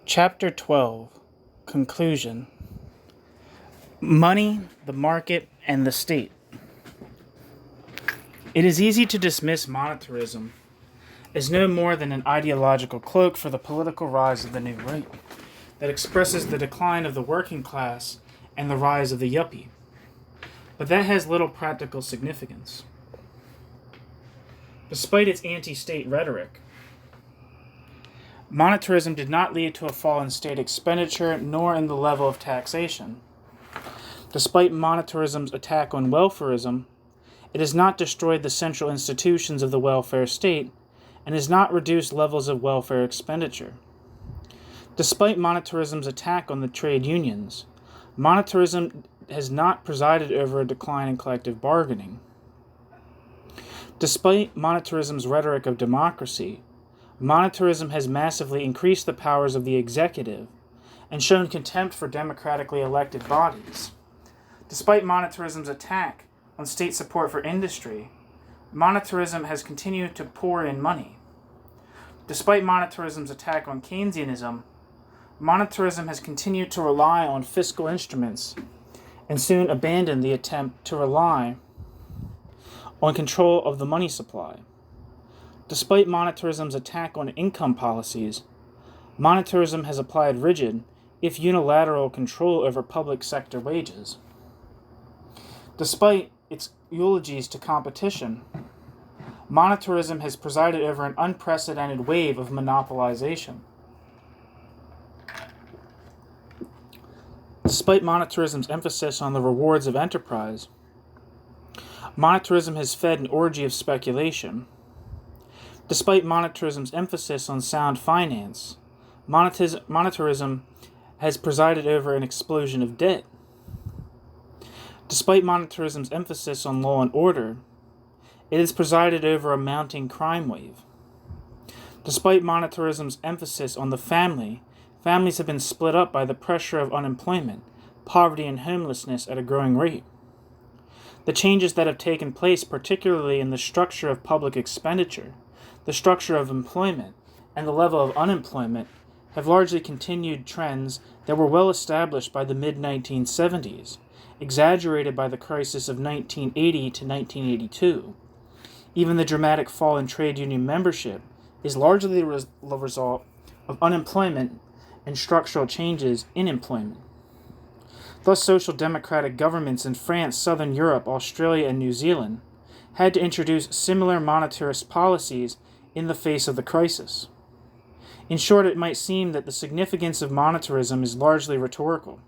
Chapter 12. Conclusion. Money, the market, and the state. It is easy to dismiss monetarism as no more than an ideological cloak for the political rise of the new right that expresses the decline of the working class and the rise of the yuppie. But that has little practical significance. Despite its anti-state rhetoric, monetarism did not lead to a fall in state expenditure nor in the level of taxation. Despite monetarism's attack on welfarism, it has not destroyed the central institutions of the welfare state and has not reduced levels of welfare expenditure. Despite monetarism's attack on the trade unions, monetarism has not presided over a decline in collective bargaining. Despite monetarism's rhetoric of democracy, monetarism has massively increased the powers of the executive and shown contempt for democratically elected bodies. Despite monetarism's attack on state support for industry, monetarism has continued to pour in money. Despite monetarism's attack on Keynesianism, monetarism has continued to rely on fiscal instruments and soon abandoned the attempt to rely on control of the money supply. Despite monetarism's attack on income policies, monetarism has applied rigid, if unilateral, control over public sector wages. Despite its eulogies to competition, monetarism has presided over an unprecedented wave of monopolization. Despite monetarism's emphasis on the rewards of enterprise, monetarism has fed an orgy of speculation. Despite monetarism's emphasis on sound finance, monetarism has presided over an explosion of debt. Despite monetarism's emphasis on law and order, it has presided over a mounting crime wave. Despite monetarism's emphasis on the family, families have been split up by the pressure of unemployment, poverty, and homelessness at a growing rate. The changes that have taken place, particularly in the structure of public expenditure, the structure of employment, and the level of unemployment, have largely continued trends that were well established by the mid-1970s, exaggerated by the crisis of 1980 to 1982. Even the dramatic fall in trade union membership is largely the result of unemployment and structural changes in employment. Thus, social democratic governments in France, Southern Europe, Australia, and New Zealand had to introduce similar monetarist policies in the face of the crisis. In short, it might seem that the significance of monetarism is largely rhetorical.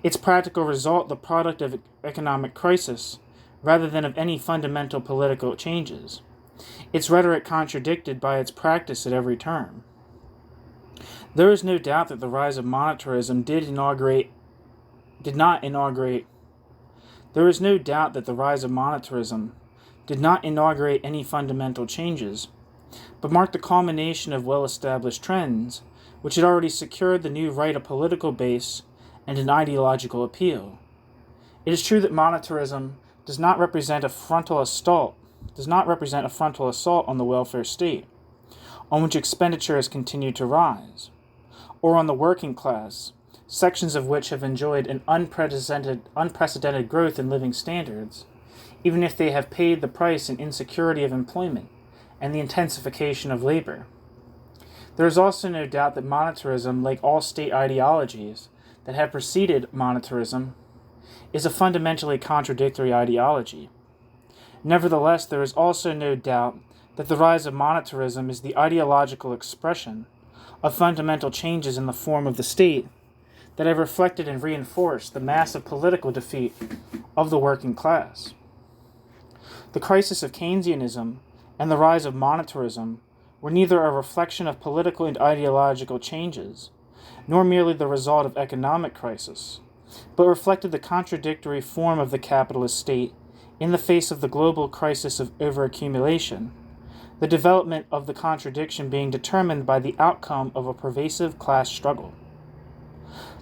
Its practical result the product of economic crisis, rather than of any fundamental political changes. Its rhetoric contradicted by its practice at every turn. There is no doubt that the rise of monetarism did not inaugurate any fundamental changes, but marked the culmination of well-established trends, which had already secured the new right a political base and an ideological appeal. It is true that monetarism does not represent a frontal assault on the welfare state, on which expenditure has continued to rise, or on the working class, sections of which have enjoyed an unprecedented growth in living standards, even if they have paid the price in insecurity of employment and the intensification of labor. There is also no doubt that monetarism, like all state ideologies that have preceded monetarism, is a fundamentally contradictory ideology. Nevertheless, there is also no doubt that the rise of monetarism is the ideological expression of fundamental changes in the form of the state that have reflected and reinforced the massive political defeat of the working class. The crisis of Keynesianism and the rise of monetarism were neither a reflection of political and ideological changes, nor merely the result of economic crisis, but reflected the contradictory form of the capitalist state in the face of the global crisis of overaccumulation, the development of the contradiction being determined by the outcome of a pervasive class struggle.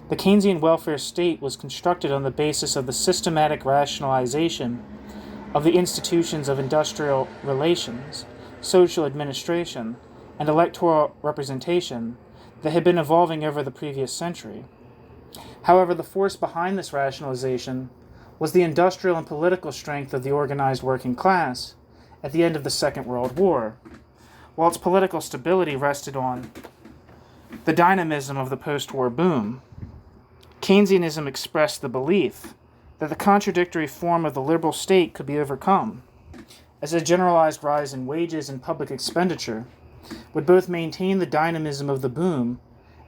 The Keynesian welfare state was constructed on the basis of the systematic rationalization of the institutions of industrial relations, social administration, and electoral representation that had been evolving over the previous century. However, the force behind this rationalization was the industrial and political strength of the organized working class at the end of the Second World War, while its political stability rested on the dynamism of the post-war boom. Keynesianism expressed the belief that the contradictory form of the liberal state could be overcome, as a generalized rise in wages and public expenditure would both maintain the dynamism of the boom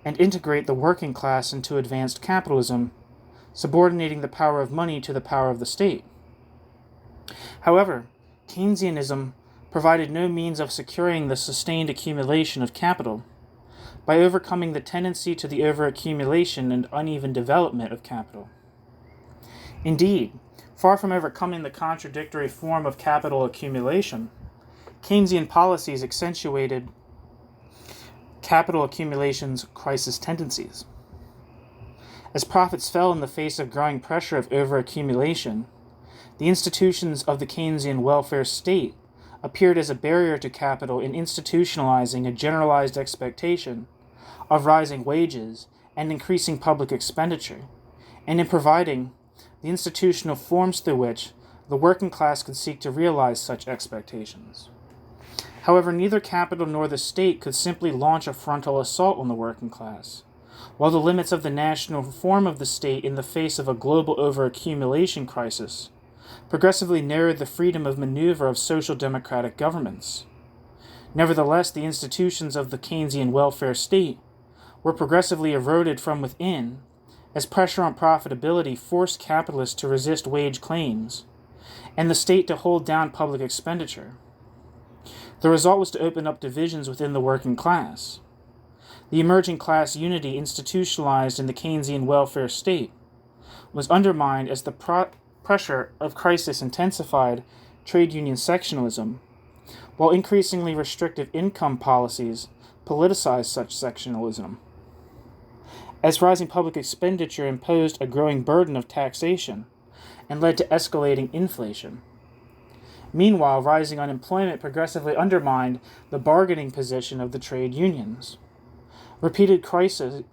and integrate the working class into advanced capitalism, subordinating the power of money to the power of the state. However, Keynesianism provided no means of securing the sustained accumulation of capital by overcoming the tendency to the overaccumulation and uneven development of capital. Indeed, far from overcoming the contradictory form of capital accumulation, Keynesian policies accentuated capital accumulation's crisis tendencies. As profits fell in the face of growing pressure of overaccumulation, the institutions of the Keynesian welfare state appeared as a barrier to capital in institutionalizing a generalized expectation of rising wages and increasing public expenditure, and in providing the institutional forms through which the working class could seek to realize such expectations. However, neither capital nor the state could simply launch a frontal assault on the working class, while the limits of the national form of the state in the face of a global overaccumulation crisis progressively narrowed the freedom of maneuver of social democratic governments. Nevertheless, the institutions of the Keynesian welfare state were progressively eroded from within as pressure on profitability forced capitalists to resist wage claims and the state to hold down public expenditure. The result was to open up divisions within the working class. The emerging class unity institutionalized in the Keynesian welfare state was undermined as the pressure of crisis intensified trade union sectionalism, while increasingly restrictive income policies politicized such sectionalism. As rising public expenditure imposed a growing burden of taxation and led to escalating inflation. Meanwhile, rising unemployment progressively undermined the bargaining position of the trade unions. Repeated crises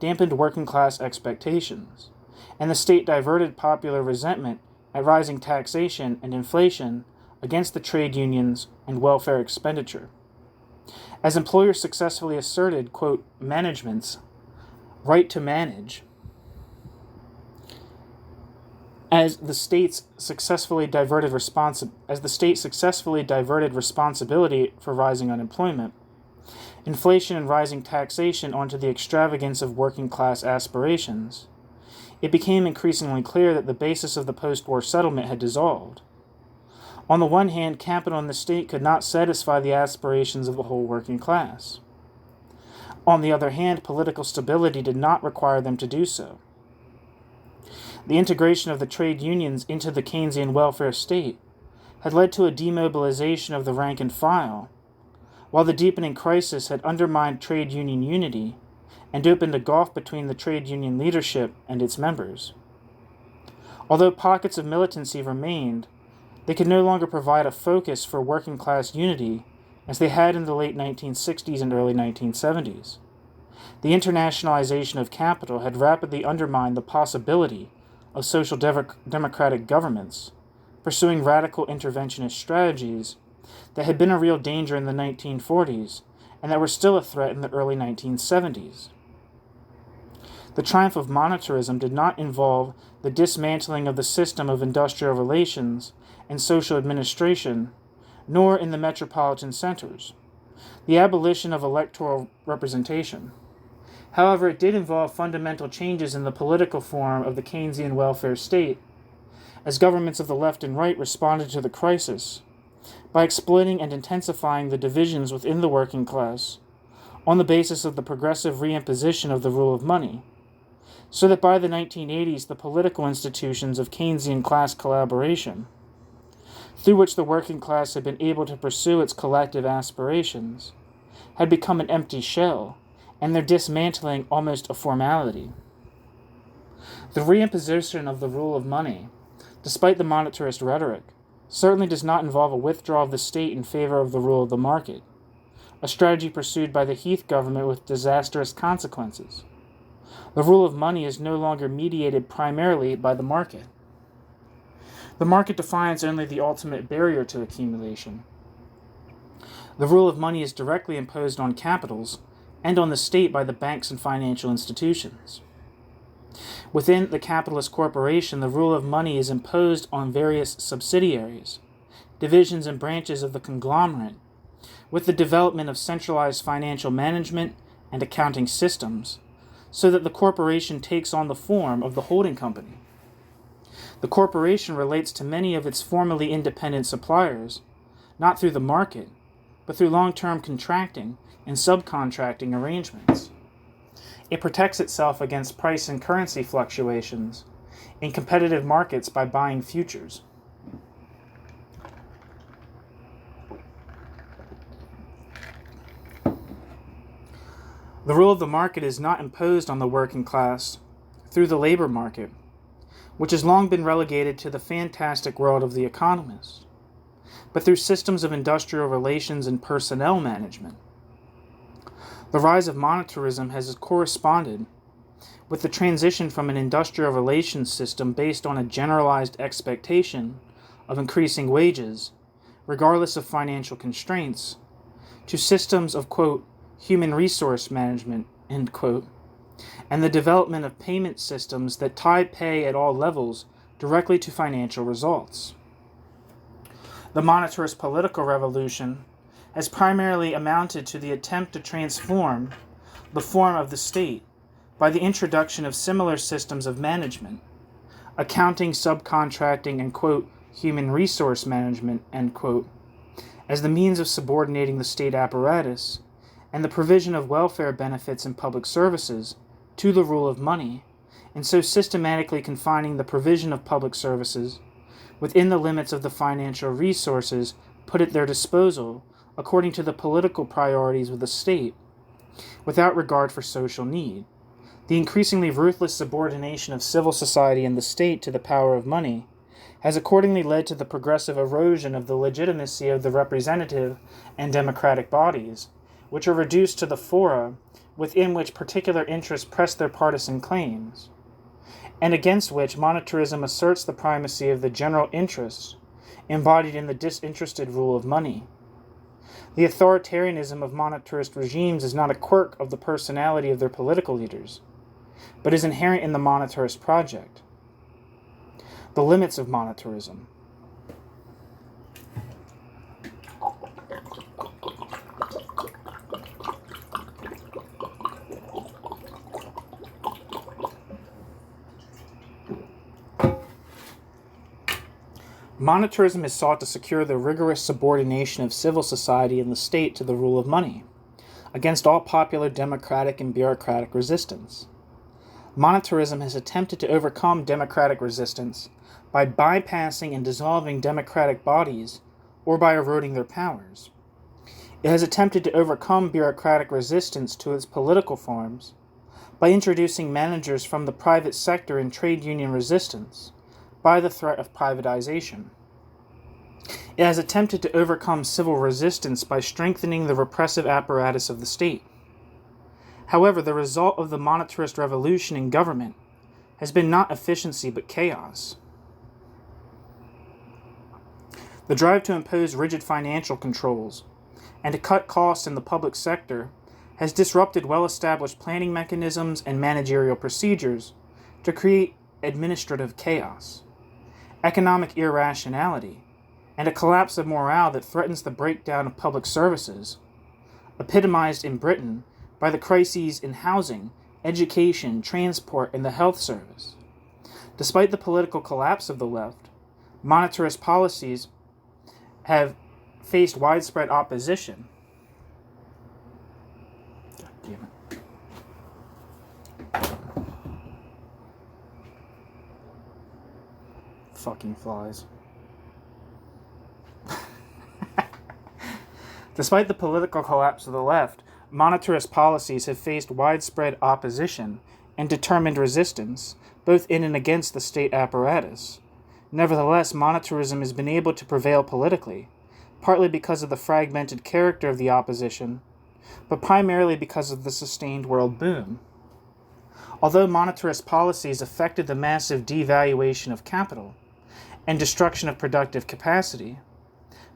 dampened working-class expectations, and the state diverted popular resentment at rising taxation and inflation against the trade unions and welfare expenditure. As employers successfully asserted, quote, management's right to manage, as the state successfully diverted responsibility for rising unemployment, inflation and rising taxation onto the extravagance of working class aspirations, it became increasingly clear that the basis of the post-war settlement had dissolved. On the one hand, capital and the state could not satisfy the aspirations of the whole working class. On the other hand, political stability did not require them to do so. The integration of the trade unions into the Keynesian welfare state had led to a demobilization of the rank and file, while the deepening crisis had undermined trade union unity and opened a gulf between the trade union leadership and its members. Although pockets of militancy remained, they could no longer provide a focus for working class unity as they had in the late 1960s and early 1970s. The internationalization of capital had rapidly undermined the possibility of social democratic governments, pursuing radical interventionist strategies that had been a real danger in the 1940s and that were still a threat in the early 1970s. The triumph of monetarism did not involve the dismantling of the system of industrial relations and social administration, nor in the metropolitan centers, the abolition of electoral representation. However, it did involve fundamental changes in the political form of the Keynesian welfare state, as governments of the left and right responded to the crisis by exploiting and intensifying the divisions within the working class on the basis of the progressive reimposition of the rule of money, so that by the 1980s the political institutions of Keynesian class collaboration, through which the working class had been able to pursue its collective aspirations, had become an empty shell, and their dismantling almost a formality. The reimposition of the rule of money, despite the monetarist rhetoric, certainly does not involve a withdrawal of the state in favor of the rule of the market, a strategy pursued by the Heath government with disastrous consequences. The rule of money is no longer mediated primarily by the market. The market defines only the ultimate barrier to accumulation. The rule of money is directly imposed on capitals and on the state by the banks and financial institutions. Within the capitalist corporation, the rule of money is imposed on various subsidiaries, divisions and branches of the conglomerate, with the development of centralized financial management and accounting systems, so that the corporation takes on the form of the holding company. The corporation relates to many of its formerly independent suppliers, not through the market, but through long-term contracting and subcontracting arrangements. It protects itself against price and currency fluctuations in competitive markets by buying futures. The rule of the market is not imposed on the working class through the labor market, which has long been relegated to the fantastic world of the economist, but through systems of industrial relations and personnel management. The rise of monetarism has corresponded with the transition from an industrial relations system based on a generalized expectation of increasing wages, regardless of financial constraints, to systems of, quote, human resource management, end quote, and the development of payment systems that tie pay at all levels directly to financial results. The monetarist political revolution has primarily amounted to the attempt to transform the form of the state by the introduction of similar systems of management, accounting, subcontracting, and, quote, human resource management, end quote, as the means of subordinating the state apparatus and the provision of welfare benefits and public services to the rule of money, and so systematically confining the provision of public services within the limits of the financial resources put at their disposal according to the political priorities of the state, without regard for social need. The increasingly ruthless subordination of civil society and the state to the power of money has accordingly led to the progressive erosion of the legitimacy of the representative and democratic bodies, which are reduced to the fora within which particular interests press their partisan claims, and against which monetarism asserts the primacy of the general interests embodied in the disinterested rule of money. The authoritarianism of monetarist regimes is not a quirk of the personality of their political leaders, but is inherent in the monetarist project. The limits of monetarism. Monetarism has sought to secure the rigorous subordination of civil society and the state to the rule of money, against all popular democratic and bureaucratic resistance. Monetarism has attempted to overcome democratic resistance by bypassing and dissolving democratic bodies or by eroding their powers. It has attempted to overcome bureaucratic resistance to its political forms by introducing managers from the private sector and trade union resistance by the threat of privatization. It has attempted to overcome civil resistance by strengthening the repressive apparatus of the state. However, the result of the monetarist revolution in government has been not efficiency but chaos. The drive to impose rigid financial controls and to cut costs in the public sector has disrupted well-established planning mechanisms and managerial procedures to create administrative chaos, economic irrationality, and a collapse of morale that threatens the breakdown of public services, epitomized in Britain by the crises in housing, education, transport, and the health service. Despite the political collapse of the left, monetarist policies have faced widespread opposition. God damn it. Fucking flies. Despite the political collapse of the left, monetarist policies have faced widespread opposition and determined resistance, both in and against the state apparatus. Nevertheless, monetarism has been able to prevail politically, partly because of the fragmented character of the opposition, but primarily because of the sustained world boom. Although monetarist policies affected the massive devaluation of capital and destruction of productive capacity,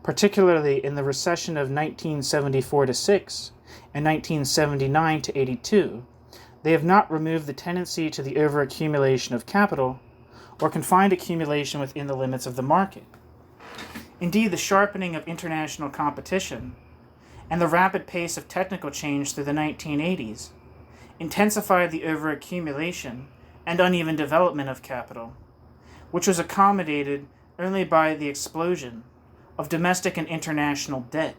particularly in the recession of 1974-6 and 1979-82, they have not removed the tendency to the overaccumulation of capital or confined accumulation within the limits of the market. Indeed, the sharpening of international competition and the rapid pace of technical change through the 1980s intensified the overaccumulation and uneven development of capital, which was accommodated only by the explosion of domestic and international debt.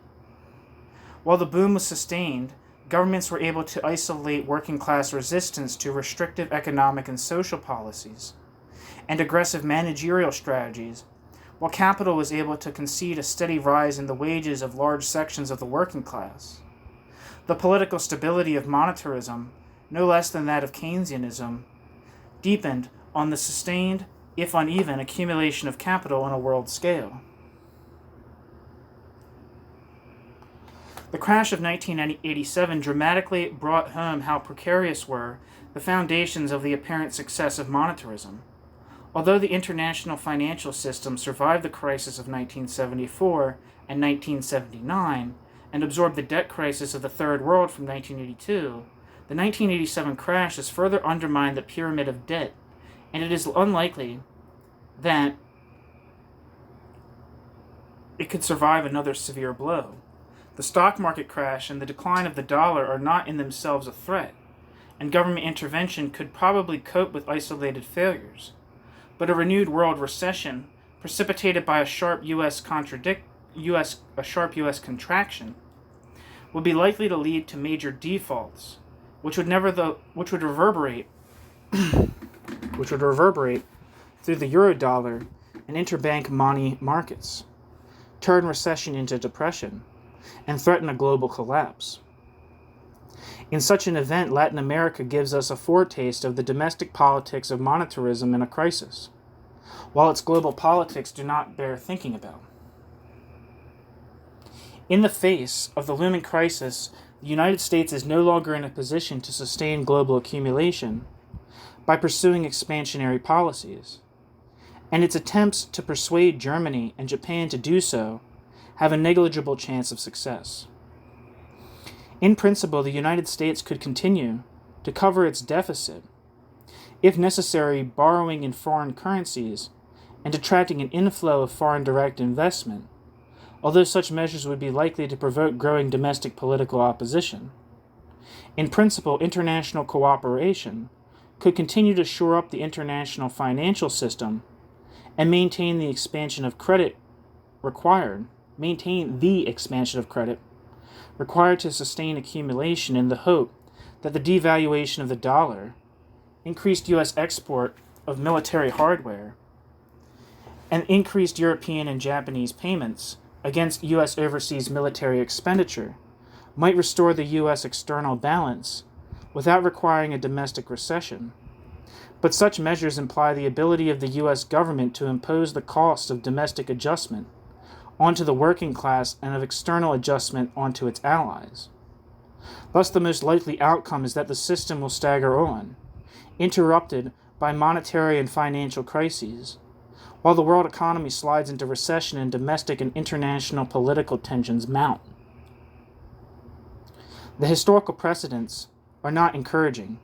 While the boom was sustained, governments were able to isolate working-class resistance to restrictive economic and social policies and aggressive managerial strategies, while capital was able to concede a steady rise in the wages of large sections of the working class. The political stability of monetarism, no less than that of Keynesianism, deepened on the sustained, if uneven, accumulation of capital on a world scale. The crash of 1987 dramatically brought home how precarious were the foundations of the apparent success of monetarism. Although the international financial system survived the crisis of 1974 and 1979 and absorbed the debt crisis of the Third World from 1982, the 1987 crash has further undermined the pyramid of debt, and it is unlikely that it could survive another severe blow. The stock market crash and the decline of the dollar are not in themselves a threat, and government intervention could probably cope with isolated failures. But a renewed world recession, precipitated by a sharp U.S. contraction, would be likely to lead to major defaults, which would reverberate through the eurodollar and interbank money markets, turn recession into depression, and threaten a global collapse. In such an event, Latin America gives us a foretaste of the domestic politics of monetarism in a crisis, while its global politics do not bear thinking about. In the face of the looming crisis, the United States is no longer in a position to sustain global accumulation by pursuing expansionary policies, and its attempts to persuade Germany and Japan to do so have a negligible chance of success. In principle, the United States could continue to cover its deficit, if necessary, borrowing in foreign currencies and attracting an inflow of foreign direct investment, although such measures would be likely to provoke growing domestic political opposition. In principle, international cooperation could continue to shore up the international financial system and maintain the expansion of credit required to sustain accumulation in the hope that the devaluation of the dollar, increased U.S. export of military hardware, and increased European and Japanese payments against U.S. overseas military expenditure might restore the U.S. external balance without requiring a domestic recession. But such measures imply the ability of the U.S. government to impose the cost of domestic adjustment onto the working class and of external adjustment onto its allies. Thus, the most likely outcome is that the system will stagger on, interrupted by monetary and financial crises, while the world economy slides into recession and domestic and international political tensions mount. The historical precedents are not encouraging.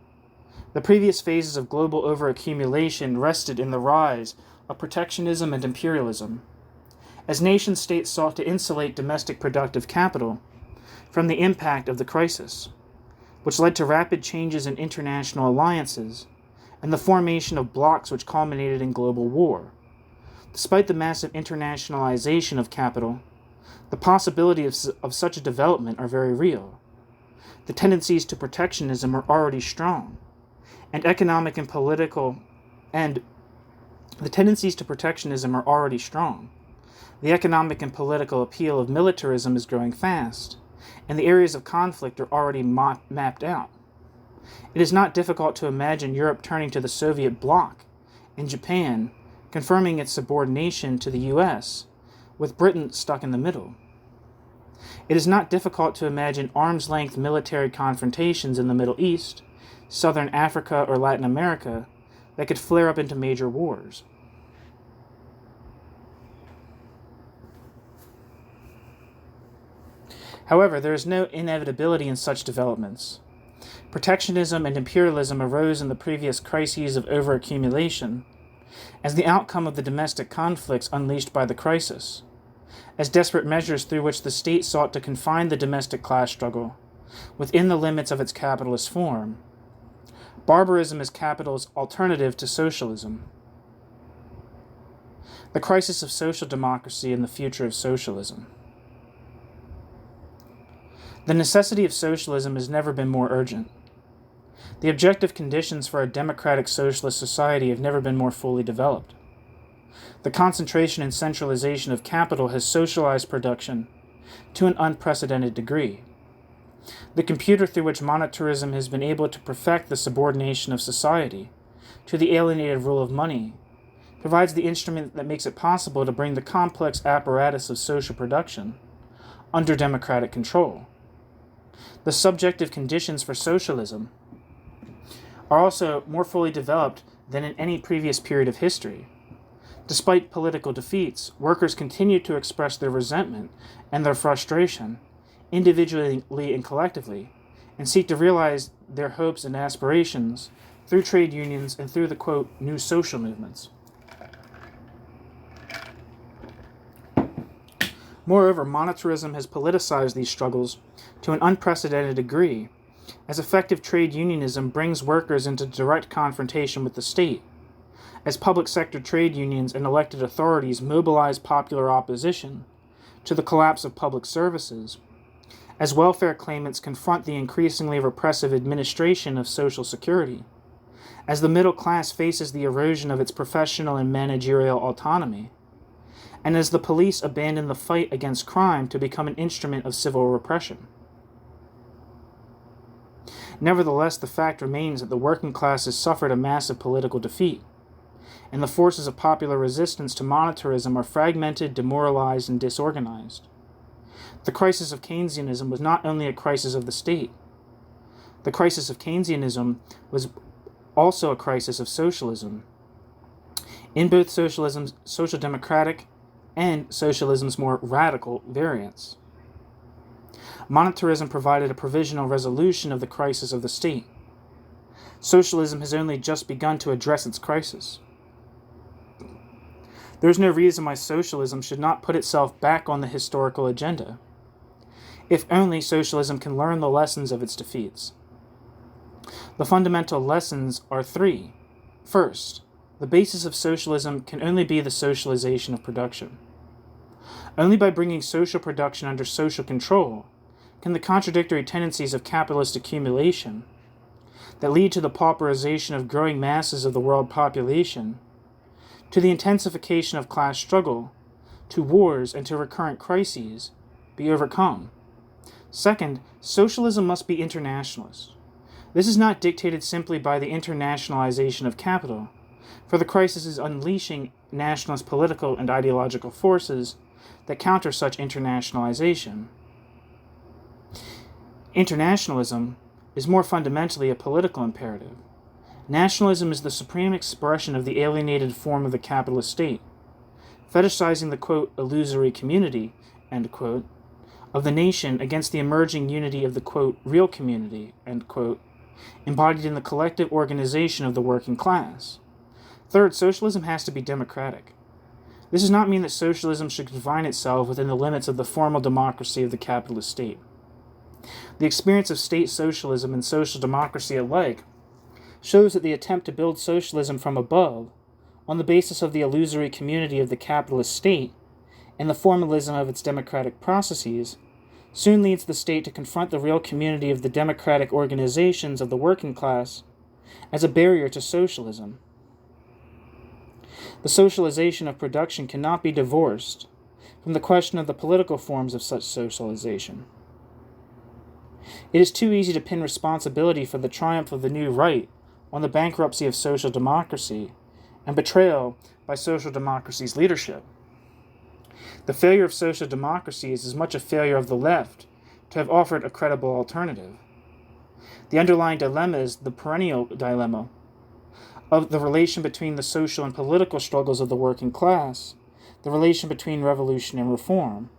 The previous phases of global overaccumulation rested in the rise of protectionism and imperialism, as nation-states sought to insulate domestic productive capital from the impact of the crisis, which led to rapid changes in international alliances and the formation of blocs which culminated in global war. Despite the massive internationalization of capital, the possibilities of such a development are very real. The tendencies to protectionism are already strong, and the economic and political appeal of militarism is growing fast, and the areas of conflict are already mapped out. It is not difficult to imagine Europe turning to the Soviet bloc, and Japan confirming its subordination to the U.S., with Britain stuck in the middle. It is not difficult to imagine arm's-length military confrontations in the Middle East, Southern Africa, or Latin America that could flare up into major wars. However, there is no inevitability in such developments. Protectionism and imperialism arose in the previous crises of overaccumulation as the outcome of the domestic conflicts unleashed by the crisis, as desperate measures through which the state sought to confine the domestic class struggle within the limits of its capitalist form. Barbarism is capital's alternative to socialism. The crisis of social democracy and the future of socialism. The necessity of socialism has never been more urgent. The objective conditions for a democratic socialist society have never been more fully developed. The concentration and centralization of capital has socialized production to an unprecedented degree. The computer through which monetarism has been able to perfect the subordination of society to the alienated rule of money provides the instrument that makes it possible to bring the complex apparatus of social production under democratic control. The subjective conditions for socialism are also more fully developed than in any previous period of history. Despite political defeats, workers continue to express their resentment and their frustration, individually and collectively, and seek to realize their hopes and aspirations through trade unions and through the, quote, new social movements. Moreover, monetarism has politicized these struggles to an unprecedented degree, as effective trade unionism brings workers into direct confrontation with the state, as public sector trade unions and elected authorities mobilize popular opposition to the collapse of public services, as welfare claimants confront the increasingly repressive administration of Social Security, as the middle class faces the erosion of its professional and managerial autonomy, and as the police abandon the fight against crime to become an instrument of civil repression. Nevertheless, the fact remains that the working class has suffered a massive political defeat, and the forces of popular resistance to monetarism are fragmented, demoralized, and disorganized. The crisis of Keynesianism was not only a crisis of the state. The crisis of Keynesianism was also a crisis of socialism. In both socialism's social democratic and socialism's more radical variants. Monetarism provided a provisional resolution of the crisis of the state. Socialism has only just begun to address its crisis. There is no reason why socialism should not put itself back on the historical agenda, if only socialism can learn the lessons of its defeats. The fundamental lessons are three. First, the basis of socialism can only be the socialization of production. Only by bringing social production under social control can the contradictory tendencies of capitalist accumulation that lead to the pauperization of growing masses of the world population, to the intensification of class struggle, to wars and to recurrent crises, be overcome. Second, socialism must be internationalist. This is not dictated simply by the internationalization of capital, for the crisis is unleashing nationalist political and ideological forces that counter such internationalization. Internationalism is more fundamentally a political imperative. Nationalism is the supreme expression of the alienated form of the capitalist state, fetishizing the, quote, illusory community, end quote, of the nation against the emerging unity of the, quote, real community, end quote, embodied in the collective organization of the working class. Third, socialism has to be democratic. This does not mean that socialism should confine itself within the limits of the formal democracy of the capitalist state. The experience of state socialism and social democracy alike shows that the attempt to build socialism from above, on the basis of the illusory community of the capitalist state and the formalism of its democratic processes, soon leads the state to confront the real community of the democratic organizations of the working class as a barrier to socialism. The socialization of production cannot be divorced from the question of the political forms of such socialization. It is too easy to pin responsibility for the triumph of the new right on the bankruptcy of social democracy and betrayal by social democracy's leadership. The failure of social democracy is as much a failure of the left to have offered a credible alternative. The underlying dilemma is the perennial dilemma of the relation between the social and political struggles of the working class, the relation between revolution and reform.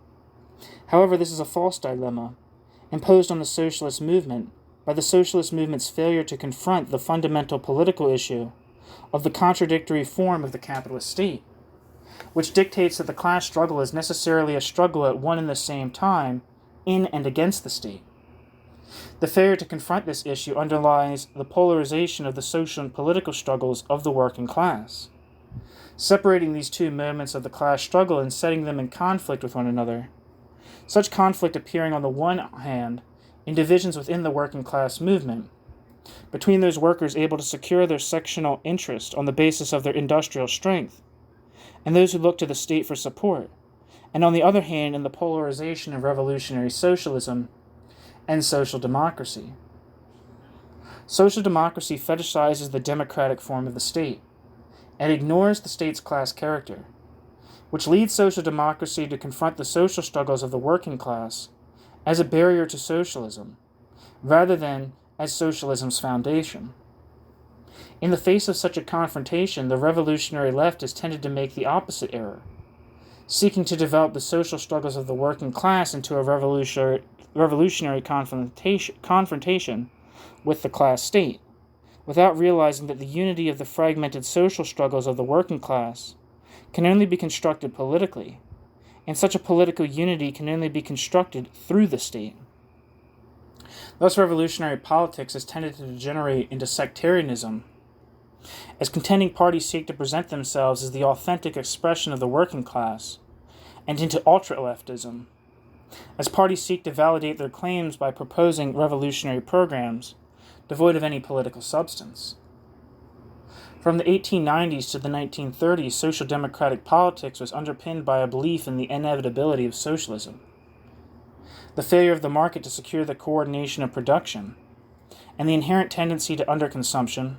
However, this is a false dilemma, imposed on the socialist movement by the socialist movement's failure to confront the fundamental political issue of the contradictory form of the capitalist state, which dictates that the class struggle is necessarily a struggle at one and the same time in and against the state. The failure to confront this issue underlies the polarization of the social and political struggles of the working class. Separating these two moments of the class struggle and setting them in conflict with one another, such conflict appearing on the one hand in divisions within the working class movement, between those workers able to secure their sectional interest on the basis of their industrial strength, and those who look to the state for support, and on the other hand in the polarization of revolutionary socialism and social democracy. Social democracy fetishizes the democratic form of the state and ignores the state's class character, which leads social democracy to confront the social struggles of the working class as a barrier to socialism, rather than as socialism's foundation. In the face of such a confrontation, the revolutionary left has tended to make the opposite error, seeking to develop the social struggles of the working class into a revolutionary confrontation with the class state, without realizing that the unity of the fragmented social struggles of the working class can only be constructed politically, and such a political unity can only be constructed through the state. Thus, revolutionary politics has tended to degenerate into sectarianism, as contending parties seek to present themselves as the authentic expression of the working class, and into ultra-leftism, as parties seek to validate their claims by proposing revolutionary programs devoid of any political substance. From the 1890s to the 1930s, social democratic politics was underpinned by a belief in the inevitability of socialism. The failure of the market to secure the coordination of production, and the inherent tendency to underconsumption,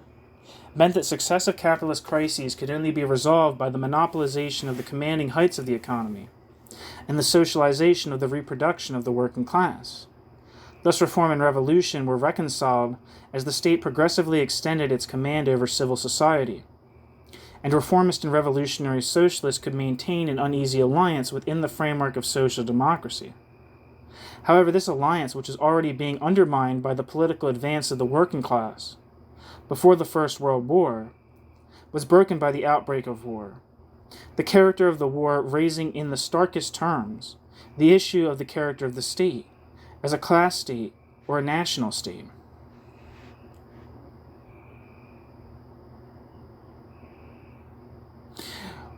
meant that successive capitalist crises could only be resolved by the monopolization of the commanding heights of the economy, and the socialization of the reproduction of the working class. Thus, reform and revolution were reconciled as the state progressively extended its command over civil society, and reformist and revolutionary socialists could maintain an uneasy alliance within the framework of social democracy. However, this alliance, which is already being undermined by the political advance of the working class before the First World War, was broken by the outbreak of war, the character of the war raising in the starkest terms the issue of the character of the state as a class state or a national state.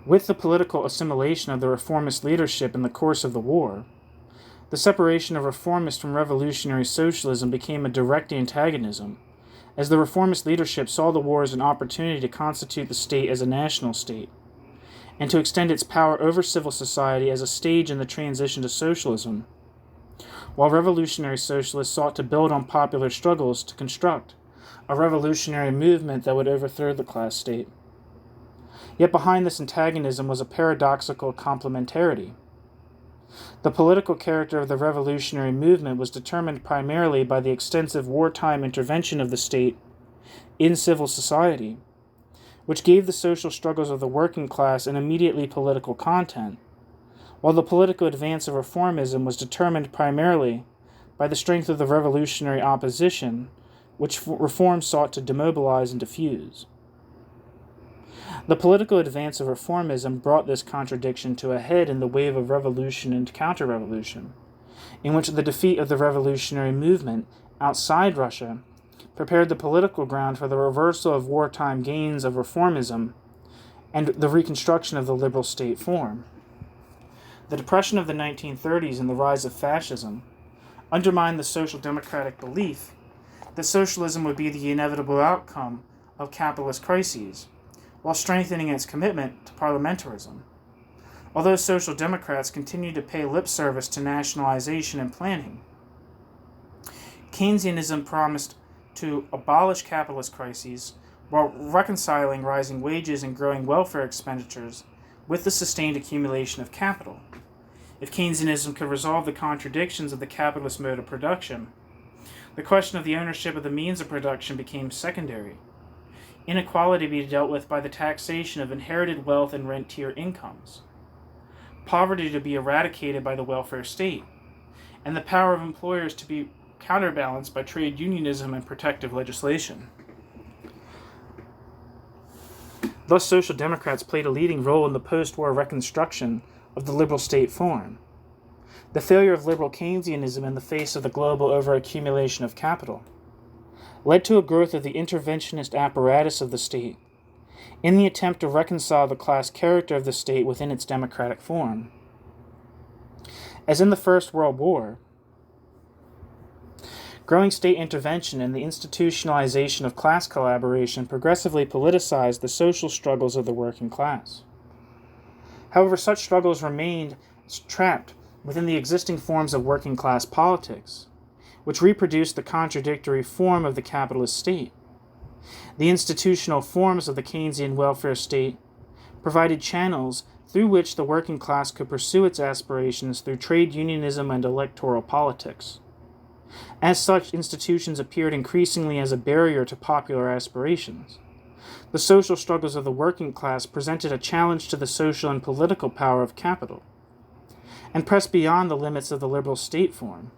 With the political assimilation of the reformist leadership in the course of the war, the separation of reformist from revolutionary socialism became a direct antagonism, as the reformist leadership saw the war as an opportunity to constitute the state as a national state, and to extend its power over civil society as a stage in the transition to socialism, while revolutionary socialists sought to build on popular struggles to construct a revolutionary movement that would overthrow the class state. Yet behind this antagonism was a paradoxical complementarity. The political character of the revolutionary movement was determined primarily by the extensive wartime intervention of the state in civil society, which gave the social struggles of the working class an immediately political content, while the political advance of reformism was determined primarily by the strength of the revolutionary opposition, which reform sought to demobilize and diffuse. The political advance of reformism brought this contradiction to a head in the wave of revolution and counter-revolution, in which the defeat of the revolutionary movement outside Russia prepared the political ground for the reversal of wartime gains of reformism and the reconstruction of the liberal state form. The depression of the 1930s and the rise of fascism undermined the social democratic belief that socialism would be the inevitable outcome of capitalist crises, while strengthening its commitment to parliamentarism. Although social democrats continued to pay lip service to nationalization and planning, Keynesianism promised to abolish capitalist crises while reconciling rising wages and growing welfare expenditures with the sustained accumulation of capital. if Keynesianism could resolve the contradictions of the capitalist mode of production, the question of the ownership of the means of production became secondary. Inequality be dealt with by the taxation of inherited wealth and rentier incomes. Poverty to be eradicated by the welfare state, and the power of employers to be counterbalanced by trade unionism and protective legislation. Thus, Social Democrats played a leading role in the post-war reconstruction of the liberal state form. The failure of liberal Keynesianism in the face of the global overaccumulation of capital led to a growth of the interventionist apparatus of the state in the attempt to reconcile the class character of the state within its democratic form. As in the First World War, growing state intervention and the institutionalization of class collaboration progressively politicized the social struggles of the working class. However, such struggles remained trapped within the existing forms of working class politics, which reproduced the contradictory form of the capitalist state. The institutional forms of the Keynesian welfare state provided channels through which the working class could pursue its aspirations through trade unionism and electoral politics. As such, institutions appeared increasingly as a barrier to popular aspirations. The social struggles of the working class presented a challenge to the social and political power of capital, and pressed beyond the limits of the liberal state form.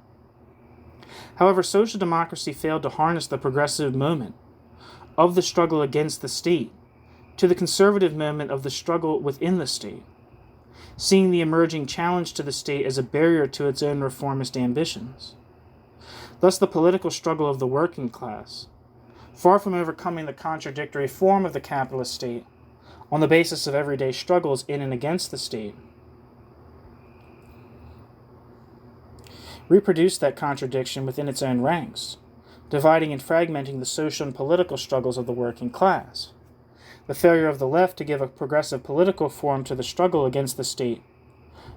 However, social democracy failed to harness the progressive moment of the struggle against the state to the conservative moment of the struggle within the state, seeing the emerging challenge to the state as a barrier to its own reformist ambitions. Thus, the political struggle of the working class, far from overcoming the contradictory form of the capitalist state on the basis of everyday struggles in and against the state, reproduced that contradiction within its own ranks, dividing and fragmenting the social and political struggles of the working class. The failure of the left to give a progressive political form to the struggle against the state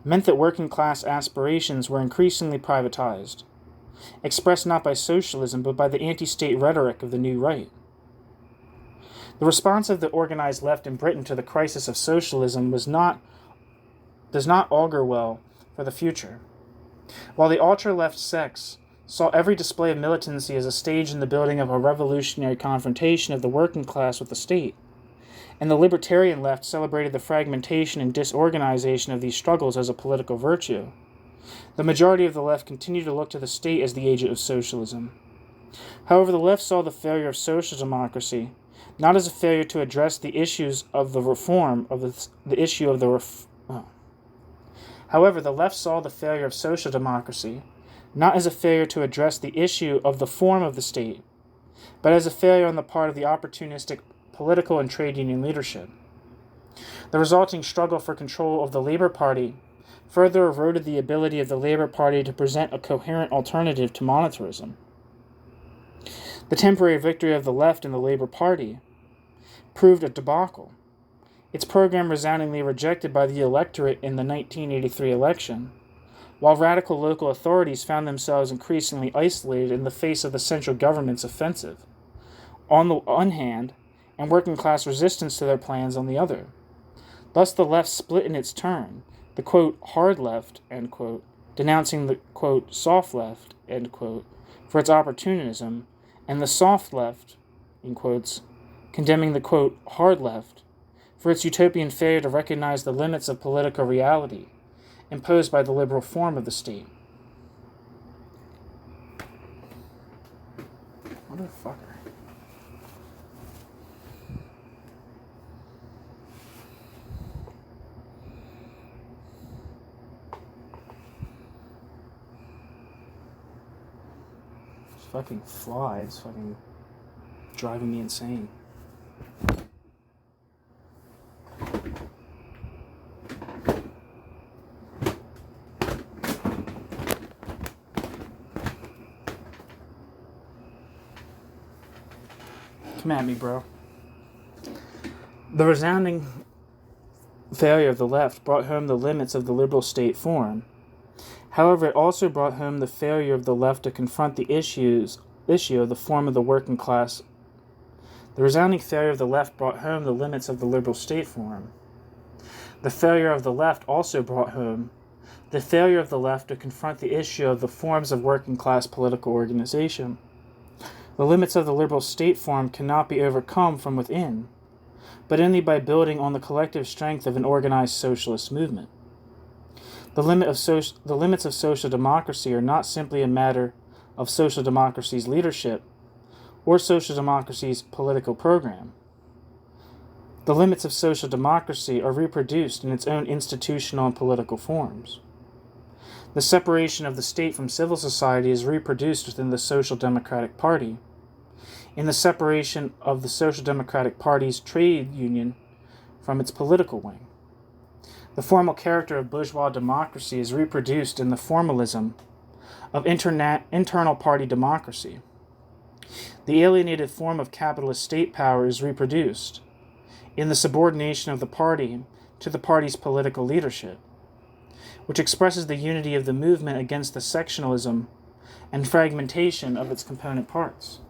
meant that working class aspirations were increasingly privatized, expressed not by socialism but by the anti-state rhetoric of the new right. The response of the organized left in Britain to the crisis of socialism does not augur well for the future. While the ultra-left sects saw every display of militancy as a stage in the building of a revolutionary confrontation of the working class with the state, and the libertarian left celebrated the fragmentation and disorganization of these struggles as a political virtue, the majority of the left continued to look to the state as the agent of socialism. However, the left saw the failure of social democracy not as a failure to address the issues of the reform of the issue of the However, the left saw the failure of social democracy not as a failure to address the issue of the form of the state, but as a failure on the part of the opportunistic political and trade union leadership. The resulting struggle for control of the Labour Party further eroded the ability of the Labour Party to present a coherent alternative to monetarism. The temporary victory of the left in the Labour Party proved a debacle, its program resoundingly rejected by the electorate in the 1983 election, while radical local authorities found themselves increasingly isolated in the face of the central government's offensive, on the one hand, and working-class resistance to their plans on the other. Thus the left split in its turn, the, quote, hard left, end quote, denouncing the, quote, soft left, end quote, for its opportunism, and the soft left, in quotes, condemning the, quote, hard left, for its utopian failure to recognize the limits of political reality imposed by the liberal form of the state. Motherfucker. This fucking fly is fucking driving me insane. Come at me, bro. The resounding failure of the left brought home the limits of the liberal state form. However, it also brought home the failure of the left to confront the issue of the form of the working class. The resounding failure of the left brought home the limits of the liberal state form. The failure of the left also brought home the failure of the left to confront the issue of the forms of working-class political organization. The limits of the liberal state form cannot be overcome from within, but only by building on the collective strength of an organized socialist movement. The limits of social democracy are not simply a matter of social democracy's leadership or social democracy's political program. The limits of social democracy are reproduced in its own institutional and political forms. The separation of the state from civil society is reproduced within the Social Democratic Party, in the separation of the Social Democratic Party's trade union from its political wing. The formal character of bourgeois democracy is reproduced in the formalism of internal party democracy. The alienated form of capitalist state power is reproduced in the subordination of the party to the party's political leadership, which expresses the unity of the movement against the sectionalism and fragmentation of its component parts.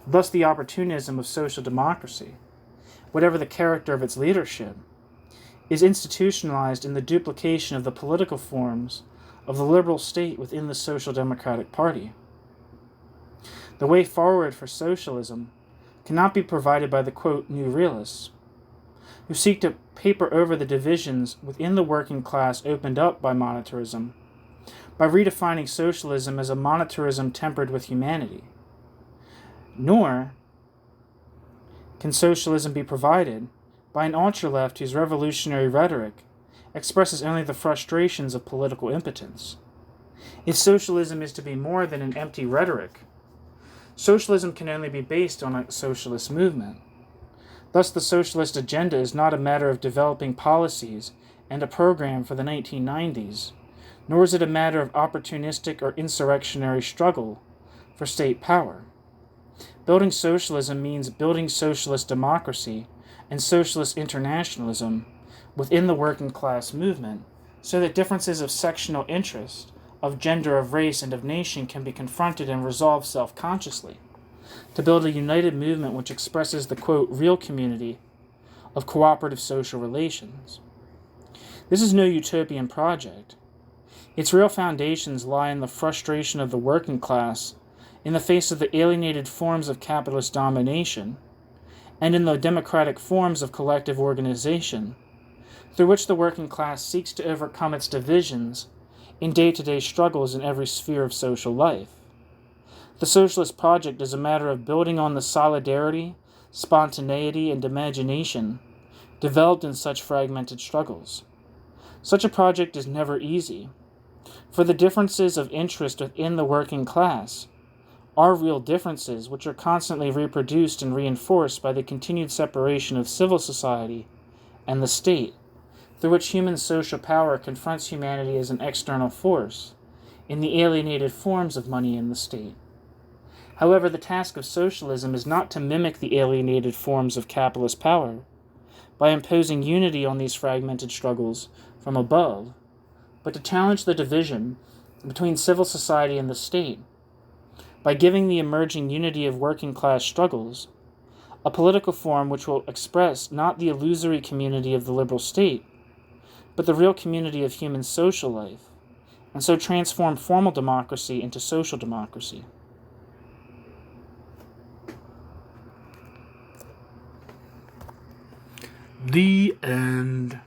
Thus, the opportunism of social democracy, whatever the character of its leadership, is institutionalized in the duplication of the political forms of the liberal state within the Social Democratic Party. The way forward for socialism cannot be provided by the, quote, new realists, who seek to paper over the divisions within the working class opened up by monetarism, by redefining socialism as a monetarism tempered with humanity. Nor can socialism be provided by an ultra-left whose revolutionary rhetoric expresses only the frustrations of political impotence. If socialism is to be more than an empty rhetoric, socialism can only be based on a socialist movement. Thus, the socialist agenda is not a matter of developing policies and a program for the 1990s, nor is it a matter of opportunistic or insurrectionary struggle for state power. Building socialism means building socialist democracy and socialist internationalism within the working class movement, so that differences of sectional interest, of gender, of race, and of nation can be confronted and resolved self-consciously, to build a united movement which expresses the, quote, real community of cooperative social relations. This is no utopian project. Its real foundations lie in the frustration of the working class in the face of the alienated forms of capitalist domination, and in the democratic forms of collective organization, through which the working class seeks to overcome its divisions in day-to-day struggles in every sphere of social life. The socialist project is a matter of building on the solidarity, spontaneity, and imagination developed in such fragmented struggles. Such a project is never easy, for the differences of interest within the working class are real differences which are constantly reproduced and reinforced by the continued separation of civil society and the state, through which human social power confronts humanity as an external force in the alienated forms of money and the state. However, the task of socialism is not to mimic the alienated forms of capitalist power by imposing unity on these fragmented struggles from above, but to challenge the division between civil society and the state by giving the emerging unity of working class struggles a political form which will express not the illusory community of the liberal state, but the real community of human social life, and so transform formal democracy into social democracy. The end.